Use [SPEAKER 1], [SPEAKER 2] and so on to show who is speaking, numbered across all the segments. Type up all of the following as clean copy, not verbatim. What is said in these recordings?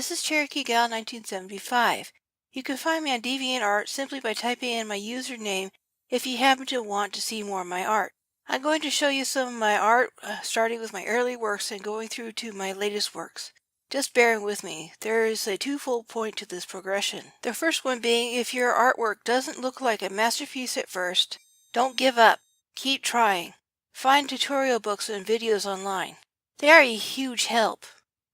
[SPEAKER 1] This is Cherokee Gal 1975. You can find me on DeviantArt simply by typing in my username if you happen to want to see more of my art. I'm going to show you some of my art, starting with my early works and going through to my latest works. Just bear with me. There is a twofold point to this progression. The first one being, if your artwork doesn't look like a masterpiece at first, don't give up. Keep trying. Find tutorial books and videos online. They are a huge help.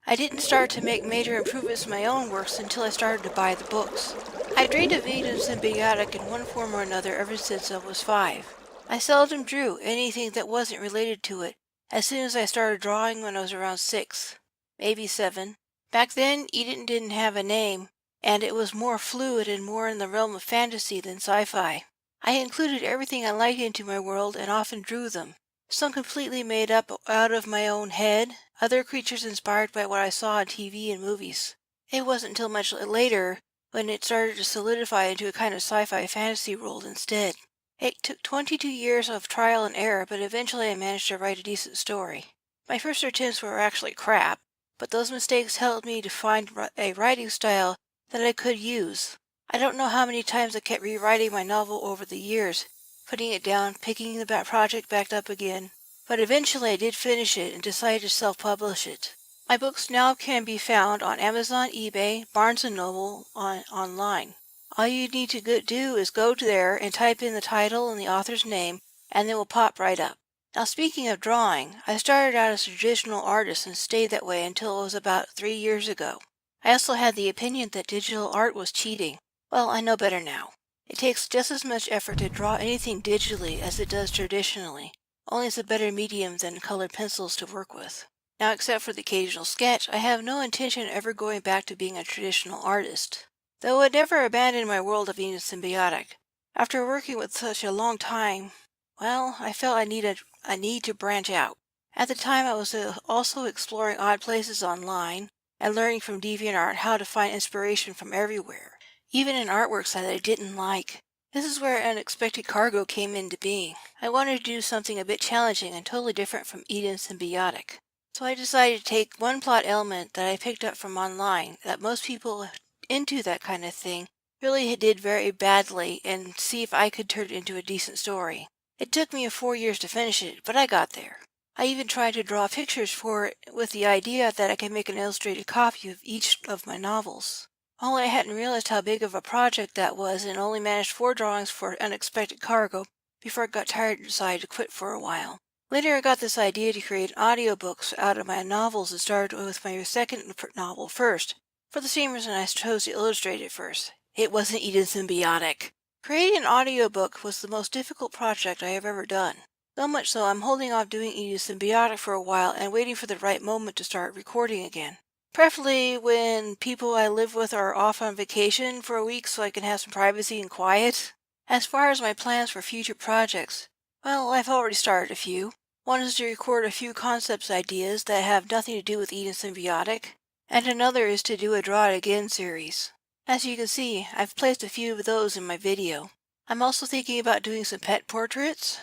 [SPEAKER 1] I didn't start to make major improvements in my own works until I started to buy the books. I dreamed of Eden Symbiotic in one form or another ever since I was 5. I seldom drew anything that wasn't related to it as soon as I started drawing when I was around 6, maybe 7. Back then, Eden didn't have a name, and it was more fluid and more in the realm of fantasy than sci-fi. I included everything I liked into my world and often drew them. Some completely made up out of my own head, other creatures inspired by what I saw on TV and movies. It wasn't until much later when it started to solidify into a kind of sci-fi fantasy world instead. It took 22 years of trial and error, but eventually I managed to write a decent story. My first attempts were actually crap, but those mistakes helped me to find a writing style that I could use. I don't know how many times I kept rewriting my novel over the years, putting it down, picking the project back up again. But eventually I did finish it and decided to self-publish it. My books now can be found on Amazon, eBay, Barnes & Noble, online. All you need to do is go there and type in the title and the author's name, and they will pop right up. Now speaking of drawing, I started out as a traditional artist and stayed that way until it was about 3 years ago. I also had the opinion that digital art was cheating. Well, I know better now. It takes just as much effort to draw anything digitally as it does traditionally, only it's a better medium than colored pencils to work with. Now, except for the occasional sketch, I have no intention of ever going back to being a traditional artist. Though I never abandoned my world of Eden Symbiotic. After working with such a long time, well, I felt I need to branch out. At the time, I was also exploring odd places online and learning from DeviantArt how to find inspiration from everywhere, even in artworks that I didn't like. This is where Unexpected Cargo came into being. I wanted to do something a bit challenging and totally different from Eden Symbiotic. So I decided to take one plot element that I picked up from online that most people into that kind of thing really did very badly and see if I could turn it into a decent story. It took me 4 years to finish it, but I got there. I even tried to draw pictures for it with the idea that I could make an illustrated copy of each of my novels. Only I hadn't realized how big of a project that was and only managed 4 drawings for Unexpected Cargo before I got tired and decided to quit for a while. Later I got this idea to create audiobooks out of my novels and started with my second novel first, for the same reason I chose to illustrate it first. It wasn't Eden Symbiotic. Creating an audiobook was the most difficult project I have ever done. So much so I'm holding off doing Eden Symbiotic for a while and waiting for the right moment to start recording again. Preferably when people I live with are off on vacation for a week so I can have some privacy and quiet. As far as my plans for future projects, well, I've already started a few. One is to record a few concepts ideas that have nothing to do with Eden Symbiotic, and another is to do a Draw It Again series. As you can see, I've placed a few of those in my video. I'm also thinking about doing some pet portraits,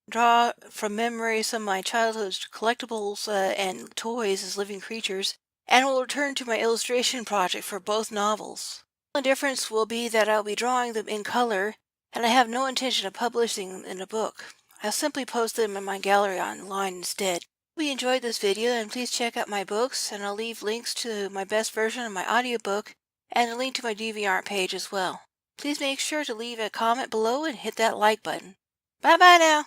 [SPEAKER 1] draw from memory some of my childhood collectibles and toys as living creatures, and will return to my illustration project for both novels. The difference will be that I'll be drawing them in color, and I have no intention of publishing them in a book. I'll simply post them in my gallery online instead. Hope you enjoyed this video, and please check out my books, and I'll leave links to my best version of my audiobook and a link to my DeviantArt page as well. Please make sure to leave a comment below and hit that like button. Bye bye now!